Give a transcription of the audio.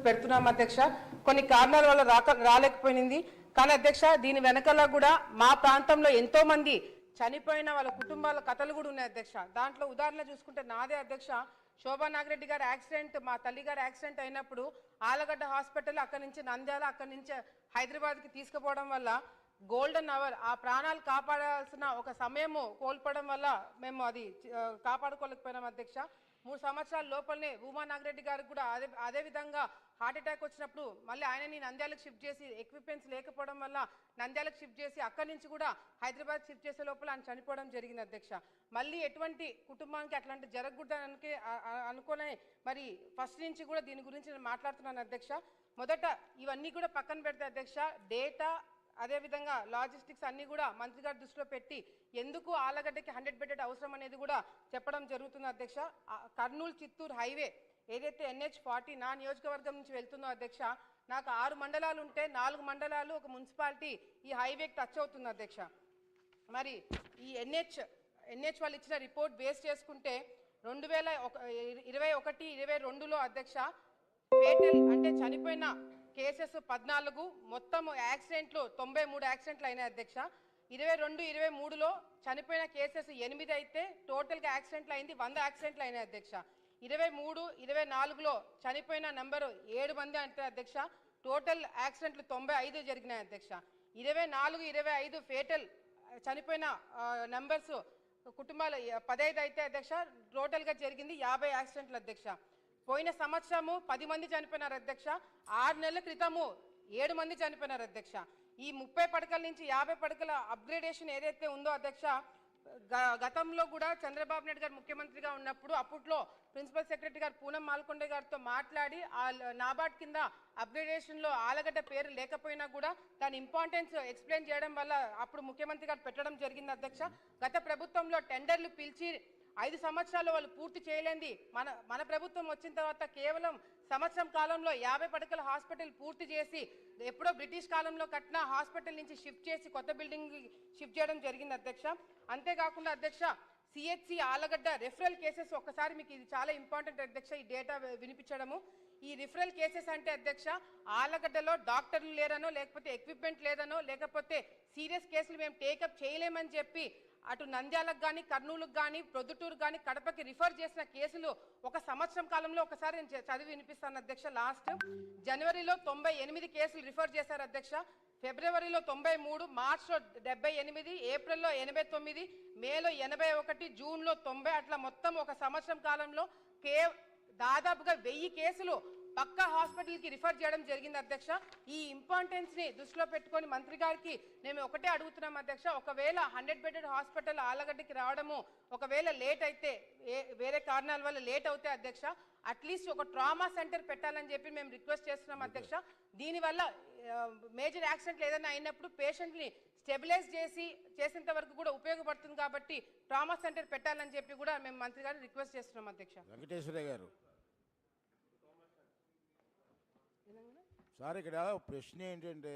పెడుతున్నాం అధ్యక్ష. కొన్ని కారణాల వల్ల రాలేకపోయింది. కానీ అధ్యక్ష దీని వెనకాల కూడా మా ప్రాంతంలో ఎంతో మంది చనిపోయిన వాళ్ళ కుటుంబాల కథలు కూడా ఉన్నాయి అధ్యక్ష. దాంట్లో ఉదాహరణ చూసుకుంటే నాదే అధ్యక్ష. శోభా నాగిరెడ్డి గారి యాక్సిడెంట్, మా తల్లి గారి యాక్సిడెంట్ అయినప్పుడు ఆలగడ్డ హాస్పిటల్, అక్కడి నుంచి నంద్యాల, అక్కడి నుంచి హైదరాబాద్కి తీసుకుపోవడం వల్ల గోల్డెన్ అవర్, ఆ ప్రాణాలు కాపాడాల్సిన ఒక సమయము కోల్పోవడం వల్ల మేము అది కాపాడుకోలేకపోయినాం అధ్యక్ష. 3 సంవత్సరాల లోపలనే ఉమా నాగిరెడ్డి గారికి కూడా అదే విధంగా హార్ట్ అటాక్ వచ్చినప్పుడు మళ్ళీ ఆయనని నంద్యాలకు షిఫ్ట్ చేసి, ఎక్విప్మెంట్స్ లేకపోవడం వల్ల నంద్యాలకు షిఫ్ట్ చేసి అక్కడి నుంచి కూడా హైదరాబాద్ షిఫ్ట్ చేసే లోపల ఆయన చనిపోవడం జరిగింది అధ్యక్ష. మళ్ళీ ఎటువంటి కుటుంబానికి అట్లాంటి జరగకూడదానికి అనుకునే మరి ఫస్ట్ నుంచి కూడా దీని గురించి నేను మాట్లాడుతున్నాను అధ్యక్ష. మొదట ఇవన్నీ కూడా పక్కన పెడితే అధ్యక్ష, డేటా అదేవిధంగా లాజిస్టిక్స్ అన్నీ కూడా మంత్రి గారి దృష్టిలో పెట్టి ఎందుకు ఆలగడ్డకి 100 బెడెడ్ అవసరం అనేది కూడా చెప్పడం జరుగుతుంది అధ్యక్ష. కర్నూలు చిత్తూరు హైవే ఏదైతే NH40 నా నియోజకవర్గం నుంచి వెళ్తుందో అధ్యక్ష, నాకు 6 మండలాలు ఉంటే 4 మండలాలు ఒక మున్సిపాలిటీ ఈ హైవేకి టచ్ అవుతుంది అధ్యక్ష. మరి ఈ NH వాళ్ళు ఇచ్చిన రిపోర్ట్ బేస్ చేసుకుంటే 2021-22లో అధ్యక్ష ఫేటల్ అంటే చనిపోయిన కేసెస్ 14, మొత్తం యాక్సిడెంట్లు 93 యాక్సిడెంట్లు అయినాయి అధ్యక్ష. 22-23లో చనిపోయిన కేసెస్ 8 అయితే టోటల్గా యాక్సిడెంట్లు అయింది 100 యాక్సిడెంట్లు అయినాయి అధ్యక్ష. 23-24లో చనిపోయిన నెంబరు 7 మంది అంటే అధ్యక్ష, టోటల్ యాక్సిడెంట్లు 95 జరిగినాయి అధ్యక్ష. 24-25 ఫేటల్ చనిపోయిన నెంబర్స్ కుటుంబాలు 15 అయితే అధ్యక్ష, టోటల్గా జరిగింది 50 యాక్సిడెంట్లు అధ్యక్ష. పోయిన సంవత్సరము 10 మంది చనిపోయినారు అధ్యక్ష. 6 నెలల క్రితము 7 మంది చనిపోయినారు అధ్యక్ష. ఈ 30 పడకల నుంచి 50 పడకల అప్గ్రేడేషన్ ఏదైతే ఉందో అధ్యక్ష, గతంలో కూడా చంద్రబాబు నాయుడు గారు ముఖ్యమంత్రిగా ఉన్నప్పుడు అప్పట్లో ప్రిన్సిపల్ సెక్రటరీ గారు పూనం మాల్కొండ గారితో మాట్లాడి ఆ నాబార్డ్ కింద అప్గ్రేడేషన్లో ఆలగడ్డ పేరు లేకపోయినా కూడా దాని ఇంపార్టెన్స్ ఎక్స్ప్లెయిన్ చేయడం వల్ల అప్పుడు ముఖ్యమంత్రి గారు పెట్టడం జరిగింది అధ్యక్ష. గత ప్రభుత్వంలో టెండర్లు పిలిచి 5 సంవత్సరాలు వాళ్ళు పూర్తి చేయలేంది మన ప్రభుత్వం వచ్చిన తర్వాత కేవలం సంవత్సరం కాలంలో 50 పడకల హాస్పిటల్ పూర్తి చేసి ఎప్పుడో బ్రిటిష్ కాలంలో కట్టిన హాస్పిటల్ నుంచి షిఫ్ట్ చేసి కొత్త బిల్డింగ్ షిఫ్ట్ చేయడం జరిగింది అధ్యక్ష. అంతేకాకుండా అధ్యక్ష CHC ఆలగడ్డ రెఫరల్ కేసెస్ ఒక్కసారి మీకు ఇది చాలా ఇంపార్టెంట్ అధ్యక్ష, ఈ డేటా వినిపించడము. ఈ రిఫరల్ కేసెస్ అంటే అధ్యక్ష, ఆలగడ్డలో డాక్టర్లు లేరనో, లేకపోతే ఎక్విప్మెంట్ లేదనో, లేకపోతే సీరియస్ కేసులు మేము టేకప్ చేయలేమని చెప్పి అటు నంద్యాలకు కానీ, కర్నూలుకు కానీ, ప్రొద్దుటూరు కానీ, కడపకి రిఫర్ చేసిన కేసులు ఒక సంవత్సరం కాలంలో ఒకసారి నేను చదివి వినిపిస్తాను అధ్యక్ష. లాస్ట్ జనవరిలో 98 కేసులు రిఫర్ చేశారు అధ్యక్ష, ఫిబ్రవరిలో 93, మార్చ్లో 78, ఏప్రిల్లో 89, మేలో 81, జూన్లో 90, అట్లా మొత్తం ఒక సంవత్సరం కాలంలో దాదాపుగా 1000 కేసులు పక్కా హాస్పిటల్కి రిఫర్ చేయడం జరిగింది అధ్యక్ష. ఈ ఇంపార్టెన్స్ని దృష్టిలో పెట్టుకొని మంత్రి గారికి మేము ఒకటే అడుగుతున్నాం అధ్యక్ష, ఒకవేళ 100 బెడెడ్ హాస్పిటల్ ఆలగడ్డకి రావడము ఒకవేళ లేట్ అయితే, వేరే కారణాల వల్ల లేట్ అవుతే అధ్యక్ష, అట్లీస్ట్ ఒక ట్రామా సెంటర్ పెట్టాలని చెప్పి మేము రిక్వెస్ట్ చేస్తున్నాం అధ్యక్ష. దీనివల్ల మేజర్ యాక్సిడెంట్లు ఏదైనా అయినప్పుడు పేషెంట్ని స్టెబిలైజ్ చేసేంత వరకు కూడా ఉపయోగపడుతుంది కాబట్టి ట్రామా సెంటర్ పెట్టాలని చెప్పి కూడా మేము మంత్రి గారిని రిక్వెస్ట్ చేస్తున్నాం అధ్యక్ష. వెంకటేశ్వర గారు సార్, ఇక్కడ ప్రశ్న ఏంటంటే